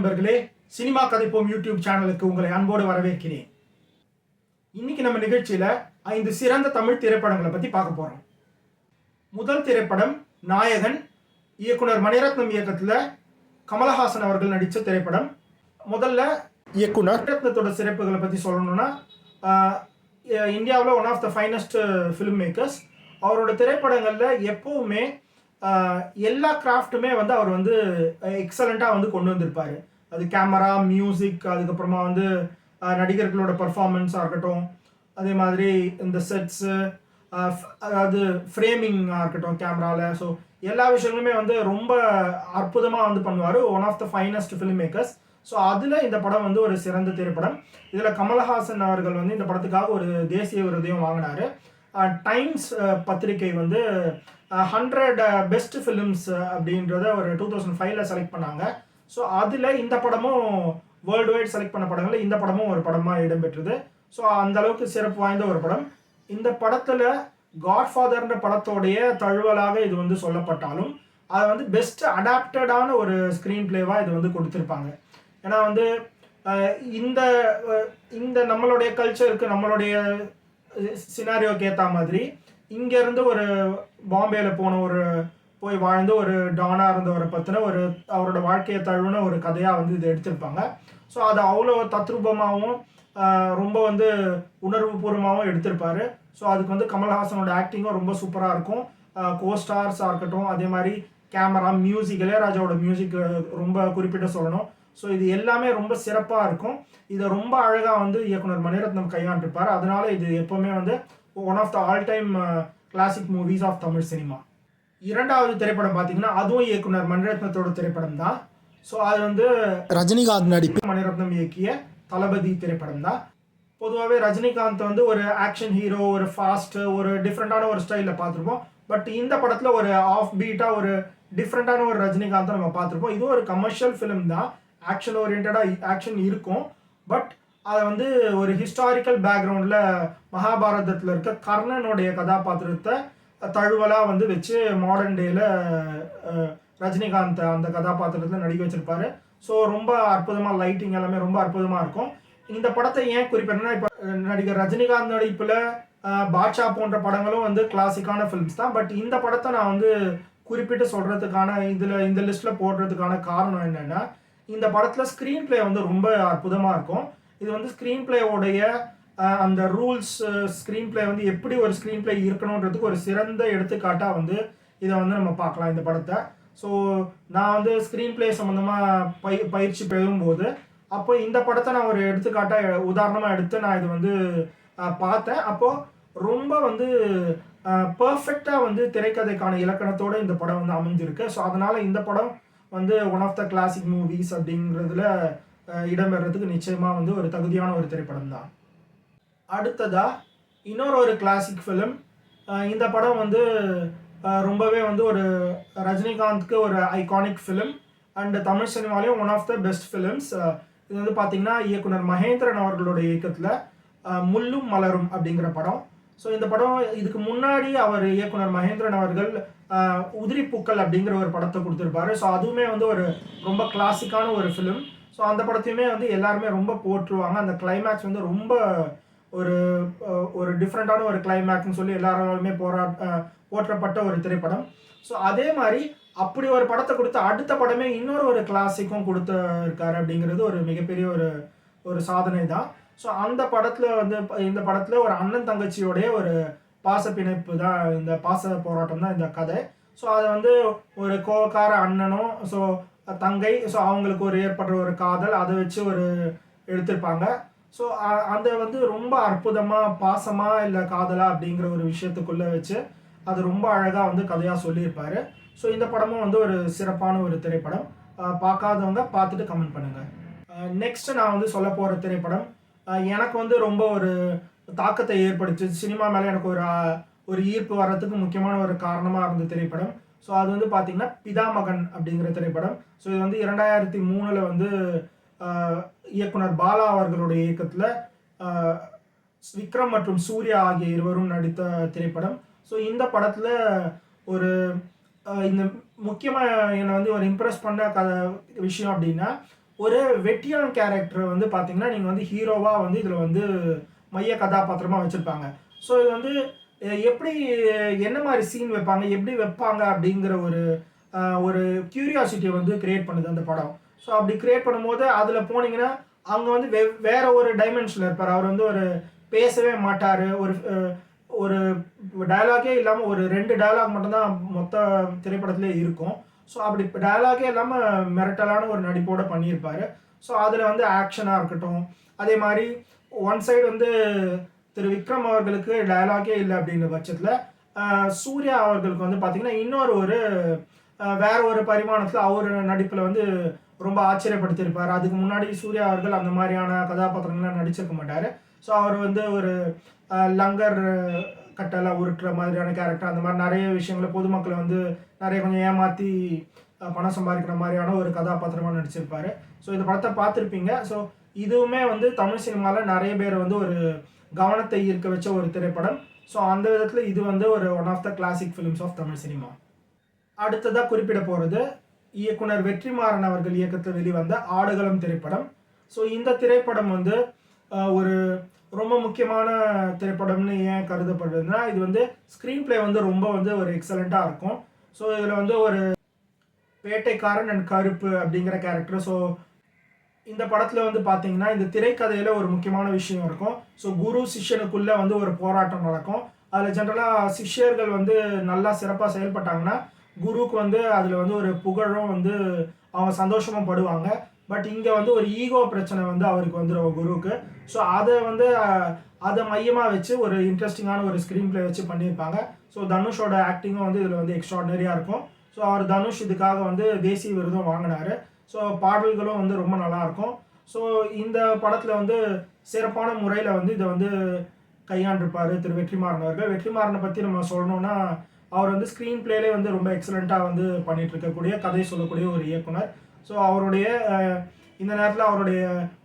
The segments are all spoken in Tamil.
நண்பர்களே, சினிமா கதைப்போம் யூடியூப் சேனலுக்கு உங்களை அன்போடு வரவேற்கிறேன். இன்னைக்கு நம்ம நிகழ்ச்சியில 5 சிறந்த தமிழ் திரைப்படங்களை பத்தி பார்க்க போறோம். முதல் திரைப்படம் நாயகன். இயக்குனர் மணிரத்னம் இயக்கத்துல கமலஹாசன் அவர்கள் நடித்த திரைப்படம். முதல்ல இயக்குனர் மணிரத்னத்தோட சிறப்புகளை பத்தி சொல்லணும்னா, இந்தியாவில் one of the finest film makers. அவரோட திரைப்படங்கள்ல எப்பவுமே எல்லா கிராஃப்ட்டுமே வந்து அவர் வந்து எக்ஸலண்ட்டாக வந்து கொண்டு வந்திருப்பார். அது கேமரா, மியூசிக், அதுக்கப்புறமா வந்து நடிகர்களோட பர்ஃபார்மன்ஸாக இருக்கட்டும், அதே மாதிரி இந்த செட்ஸு, அதாவது ஃப்ரேமிங்காக இருக்கட்டும் கேமராவில். ஸோ எல்லா விஷயங்களுமே வந்து ரொம்ப அற்புதமாக வந்து பண்ணுவார். One of the finest film makers. So அதில் இந்த படம் வந்து ஒரு சிறந்த திரைப்படம். இதில் கமலஹாசன் அவர்கள் வந்து இந்த படத்துக்காக ஒரு தேசிய விருதையும் வாங்கினார். டைம்ஸ் பத்திரிகை வந்து 100 பெஸ்ட் ஃபிலிம்ஸ் அப்படின்றத ஒரு 2005 செலக்ட் பண்ணாங்க. ஸோ அதில் இந்த படமும் வேர்ல்டு வைட் செலக்ட் பண்ண படங்களில் இந்த படமும் ஒரு படமாக இடம்பெற்றது. ஸோ அந்த அளவுக்கு சிறப்பு வாய்ந்த ஒரு படம். இந்த படத்தில் காட்ஃபாதர்ன்ற படத்தோடைய தழுவலாக இது வந்து சொல்லப்பட்டாலும் அதை வந்து பெஸ்ட் அடாப்டடான ஒரு ஸ்க்ரீன் பிளேவாக இது வந்து கொடுத்துருப்பாங்க. ஏன்னா வந்து இந்த இந்த நம்மளுடைய கல்ச்சருக்கு, நம்மளுடைய சினாரியோக்கு ஏற்ற மாதிரி இங்கேருந்து ஒரு பாம்பேயில் போய் வாழ்ந்து ஒரு டானாக இருந்தவரை பற்றின ஒரு அவரோட வாழ்க்கையை தழுவின ஒரு கதையாக வந்து இது எடுத்திருப்பாங்க. ஸோ அதை அவ்வளோ தத்ரூபமாகவும் ரொம்ப வந்து உணர்வுபூர்வமாகவும் எடுத்திருப்பார். ஸோ அதுக்கு வந்து கமல்ஹாசனோட ஆக்டிங்கும் ரொம்ப சூப்பராக இருக்கும். கோஸ்டார்ஸாக இருக்கட்டும், அதே மாதிரி கேமரா, மியூசிக், இளையராஜாவோட மியூசிக் ரொம்ப குறிப்பிட்டு சொல்லணும். ஸோ இது எல்லாமே ரொம்ப சிறப்பாக இருக்கும். இதை ரொம்ப அழகாக வந்து இயக்குனர் மணிரத்னம் கையாண்டிருப்பார். அதனால இது எப்போவுமே வந்து one of the all time classic movies of Tamil cinema. இரண்டாவது திரைப்படம் பார்த்தீங்கன்னா அதுவும் இயக்குனர் மணிரத்னத்தோட திரைப்படம் தான். ஸோ அது வந்து ரஜினிகாந்த் நடிப்பு மணிரத்னம் இயக்கிய தளபதி திரைப்படம் தான். பொதுவாகவே ரஜினிகாந்த் வந்து ஒரு ஆக்ஷன் ஹீரோ, ஒரு ஃபாஸ்ட்டு, ஒரு டிஃப்ரெண்ட்டான ஒரு ஸ்டைலில் பார்த்துருப்போம். பட் இந்த படத்தில் ஒரு ஆஃப் பீட்டாக ஒரு டிஃப்ரெண்ட்டான ஒரு ரஜினிகாந்தை நம்ம பார்த்துருப்போம். இதுவும் ஒரு கமர்ஷியல் ஃபிலிம் தான். ஆக்ஷன் ஓரியன்டாக ஆக்ஷன் இருக்கும். பட் அதை வந்து ஒரு ஹிஸ்டாரிக்கல் பேக்ரவுண்டில் மகாபாரதத்தில் இருக்க கர்ணனுடைய கதாபாத்திரத்தை தழுவலாக வந்து வச்சு மாடர்ன் டேயில் ரஜினிகாந்த் அந்த கதாபாத்திரத்தில் நடிக்க வச்சிருப்பாரு. ஸோ ரொம்ப அற்புதமாக லைட்டிங் எல்லாமே ரொம்ப அற்புதமாக இருக்கும். இந்த படத்தை ஏன் குறிப்பிடணும்னா, இப்போ நடிகர் ரஜினிகாந்த் நடிப்பில் பாட்ஷா போன்ற படங்களும் வந்து கிளாசிக்கான ஃபிலிம்ஸ் தான். பட் இந்த படத்தை நான் வந்து குறிப்பிட்டு சொல்கிறதுக்கான இந்த லிஸ்ட்டில் போடுறதுக்கான காரணம் என்னென்னா, இந்த படத்தில் ஸ்க்ரீன் பிளே வந்து ரொம்ப அற்புதமாக இருக்கும். இது வந்து ஸ்க்ரீன் பிளேவோடைய அந்த ரூல்ஸ், ஸ்க்ரீன் பிளே வந்து எப்படி ஒரு ஸ்க்ரீன் பிளே இருக்கணுன்றதுக்கு ஒரு சிறந்த எடுத்துக்காட்டாக வந்து இதை வந்து நம்ம பார்க்கலாம் இந்த படத்தை. ஸோ நான் வந்து ஸ்க்ரீன் பிளே சம்மந்தமாக பயிற்சி பெறும்போது அப்போ இந்த படத்தை நான் ஒரு எடுத்துக்காட்டாக உதாரணமாக எடுத்து நான் இது வந்து பார்த்தேன். அப்போது ரொம்ப வந்து பர்ஃபெக்டாக வந்து திரைக்கதைக்கான இலக்கணத்தோடு இந்த படம் வந்து அமைஞ்சிருக்கு. ஸோ அதனால் இந்த படம் வந்து one of the classic movies அப்படிங்கிறதுல இடம்பெறதுக்கு நிச்சயமாக வந்து ஒரு தகுதியான ஒரு திரைப்படம் தான். அடுத்ததாக இன்னொரு ஒரு கிளாசிக் ஃபிலிம். இந்த படம் வந்து ரொம்பவே வந்து ஒரு ரஜினிகாந்த்க்கு ஒரு ஐகானிக் ஃபிலிம் அண்ட் தமிழ் சினிமாலேயும் one of the best films. இது வந்து பார்த்திங்கன்னா இயக்குனர் மகேந்திரன் அவர்களுடைய இயக்கத்தில் முள்ளும் மலரும் அப்படிங்கிற படம். ஸோ இந்த படம் இதுக்கு முன்னாடி அவர் இயக்குனர் மகேந்திரன் அவர்கள் உதிரி பூக்கள் அப்படிங்கிற ஒரு படத்தை கொடுத்துருப்பாரு. ஸோ அதுவுமே வந்து ஒரு ரொம்ப கிளாசிக்கான ஒரு ஃபிலிம். ஸோ அந்த படத்தையுமே வந்து எல்லாருமே ரொம்ப போற்றுவாங்க. அந்த கிளைமேக்ஸ் வந்து ரொம்ப ஒரு டிஃப்ரெண்ட்டான ஒரு கிளைமேக்ஸ்னு சொல்லி எல்லாராலுமே போற்றப்பட்ட ஒரு திரைப்படம். ஸோ அதே மாதிரி அப்படி ஒரு படத்தை கொடுத்து அடுத்த படமே இன்னொரு ஒரு கிளாசிக்கும் கொடுத்துருக்காரு அப்படிங்கிறது ஒரு மிகப்பெரிய ஒரு சாதனை தான். ஸோ அந்த படத்தில் வந்து இந்த படத்தில் ஒரு அண்ணன் தங்கச்சியோடைய ஒரு பாச பிணைப்பு தான், இந்த பாச போராட்டம் தான் இந்த கதை. ஸோ அதை வந்து ஒரு கோவக்கார அண்ணனும் ஸோ தங்கை, ஸோ அவங்களுக்கு ஒரு ஏற்படுற ஒரு காதல், அதை வச்சு ஒரு எடுத்திருப்பாங்க. ஸோ அதை வந்து ரொம்ப அற்புதமாக பாசமாக இல்லை காதலா அப்படிங்கிற ஒரு விஷயத்துக்குள்ளே வச்சு அது ரொம்ப அழகாக வந்து கதையாக சொல்லியிருப்பார். ஸோ இந்த படமும் வந்து ஒரு சிறப்பான ஒரு திரைப்படம். பார்க்காதவங்க பார்த்துட்டு கமெண்ட் பண்ணுங்கள். நெக்ஸ்ட்டு நான் வந்து சொல்ல போகிற திரைப்படம் எனக்கு வந்து ரொம்ப ஒரு தாக்கத்தை ஏற்படுத்தி சினிமா மேலே எனக்கு ஒரு ஈர்ப்பு வர்றதுக்கு முக்கியமான ஒரு காரணமாக இருந்த திரைப்படம். ஸோ அது வந்து பார்த்திங்கன்னா பிதாமகன் அப்படிங்கிற திரைப்படம். ஸோ இது வந்து 2003 வந்து இயக்குனர் பாலா அவர்களுடைய இயக்கத்தில் விக்ரம் மற்றும் சூர்யா ஆகிய இருவரும் நடித்த திரைப்படம். ஸோ இந்த படத்தில் ஒரு இந்த முக்கியமாக என்னை வந்து ஒரு இம்ப்ரெஸ் பண்ண விஷயம் அப்படின்னா, ஒரு வெட்டியான் கேரக்டர் வந்து பார்த்தீங்கன்னா நீங்கள் வந்து ஹீரோவாக வந்து இதில் வந்து மைய கதாபாத்திரமாக வச்சுருப்பாங்க. ஸோ இது வந்து எப்படி என்ன மாதிரி சீன் வைப்பாங்க, எப்படி வைப்பாங்க அப்படிங்கிற ஒரு கியூரியாசிட்டியை வந்து கிரியேட் பண்ணுது அந்த படம். ஸோ அப்படி கிரியேட் பண்ணும்போது அதில் போனீங்கன்னா அங்கே வந்து வேற ஒரு டைமென்ஷனில் இருப்பார். அவர் வந்து ஒரு பேசவே மாட்டார். ஒரு டயலாகே இல்லாமல் ஒரு 2 டயலாக் மட்டும்தான் மொத்த திரைப்படத்திலே இருக்கும். ஸோ அப்படி டயலாகே இல்லாமல் மிரட்டலான ஒரு நடிப்போடு பண்ணியிருப்பார். ஸோ அதில் வந்து ஆக்ஷனாக இருக்கட்டும், அதே மாதிரி ஒன் சைடு வந்து திரு விக்ரம் அவர்களுக்கு டயலாகே இல்லை அப்படின்ற பட்சத்தில் சூர்யா அவர்களுக்கு வந்து பார்த்திங்கன்னா இன்னொரு வேற ஒரு பரிமாணத்தில் அவர் நடிப்பில் வந்து ரொம்ப ஆச்சரியப்படுத்தியிருப்பார். அதுக்கு முன்னாடி சூர்யா அவர்கள் அந்த மாதிரியான கதாபாத்திரங்கள்லாம் நடிச்சிருக்க மாட்டார். ஸோ அவர் வந்து ஒரு லங்கர் கட்டெல்லாம் உருட்டுற மாதிரியான கேரக்டர், அந்த மாதிரி நிறைய விஷயங்களை பொதுமக்களை வந்து நிறைய கொஞ்சம் ஏமாற்றி பணம் சம்பாதிக்கிற மாதிரியான ஒரு கதாபாத்திரமாக நடிச்சிருப்பார். ஸோ இந்த படத்தை பார்த்துருப்பீங்க. ஸோ இதுவுமே வந்து தமிழ் சினிமாவில் நிறைய பேர் வந்து ஒரு கவனத்தை ஈர்க்க வச்ச ஒரு திரைப்படம். ஸோ அந்த விதத்தில் இது வந்து ஒரு one of the classic films of Tamil cinema. அடுத்ததாக குறிப்பிட போகிறது இயக்குனர் வெற்றிமாறன் அவர்கள் இயக்கத்தில் வெளிவந்த ஆடுகளம் திரைப்படம். ஸோ இந்த திரைப்படம் வந்து ஒரு ரொம்ப முக்கியமான திரைப்படம்னு ஏன் கருதப்படுதுன்னா, இது வந்து ஸ்க்ரீன் பிளே வந்து ரொம்ப வந்து ஒரு எக்ஸலண்ட்டாக இருக்கும். ஸோ இதில் வந்து ஒரு வேட்டைக்காரன் அண்ட் கருப்பு அப்படிங்கிற கேரக்டர். ஸோ இந்த படத்தில் வந்து பார்த்தீங்கன்னா இந்த திரைக்கதையில் ஒரு முக்கியமான விஷயம் இருக்கும். ஸோ குரு சிஷ்யனுக்குள்ளே வந்து ஒரு போராட்டம் நடக்கும். அதில் ஜென்ரலாக சிஷ்யர்கள் வந்து நல்லா சிறப்பாக செயல்பட்டாங்கன்னா குருவுக்கு வந்து அதில் வந்து ஒரு புகழும் வந்து அவங்க சந்தோஷமும் படுவாங்க. பட் இங்கே வந்து ஒரு ஈகோ பிரச்சனை வந்து அவருக்கு வந்துடும் குருவுக்கு. ஸோ அதை மையமாக வச்சு ஒரு இன்ட்ரெஸ்டிங்கான ஒரு ஸ்க்ரீன் பிளே வச்சு பண்ணியிருப்பாங்க. ஸோ தனுஷோட ஆக்டிங்கும் வந்து இதில் வந்து எக்ஸ்ட்ராடனரியாக இருக்கும். ஸோ அவர் தனுஷ் இதுக்காக வந்து தேசிய விருதும் வாங்கினார். ஸோ பாடல்களும் வந்து ரொம்ப நல்லாயிருக்கும். ஸோ இந்த படத்தில் வந்து சிறப்பான முறையில் வந்து இதை வந்து கையாண்டிருப்பார் திரு வெற்றிமாறன் அவர்கள். வெற்றிமாறனை பற்றி நம்ம சொல்லணும்னா அவர் வந்து ஸ்க்ரீன் பிளேலே வந்து ரொம்ப எக்ஸலண்ட்டாக வந்து பண்ணிகிட்டு இருக்கக்கூடிய கதை சொல்லக்கூடிய ஒரு இயக்குனர். ஸோ அவருடைய இந்த நேரத்தில் அவருடைய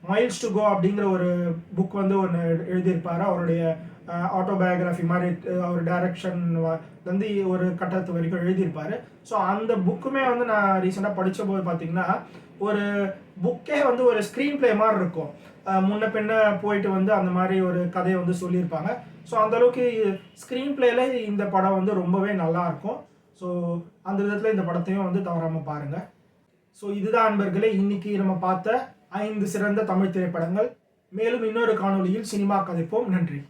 மைல்ஸ் டு கோ அப்படிங்கிற ஒரு புக் வந்து ஒன்று எழுதியிருப்பார். அவருடைய ஆட்டோபயோகிராஃபி மாதிரி அவர் டைரக்ஷன் வந்து ஒரு கட்டத்து வரைக்கும் எழுதியிருப்பார். ஸோ அந்த புக்குமே வந்து நான் ரீசெண்டாக படித்த போது பார்த்திங்கன்னா ஒரு புக்கே வந்து ஒரு ஸ்க்ரீன் பிளே மாதிரி இருக்கும். முன்ன பின்ன போயிட்டு வந்து அந்த மாதிரி ஒரு கதையை வந்து சொல்லியிருப்பாங்க. ஸோ அந்தளவுக்கு ஸ்க்ரீன் பிளேயில் இந்த படம் வந்து ரொம்பவே நல்லாயிருக்கும். ஸோ அந்த விதத்தில் இந்த படத்தையும் வந்து தவறாமல் பாருங்கள். ஸோ இதுதான் அன்பர்களே இன்னைக்கு நம்ம பார்த்த 5 சிறந்த தமிழ் திரைப்படங்கள். மேலும் இன்னொரு காணொளியில் சினிமா கதைப்போம். நன்றி.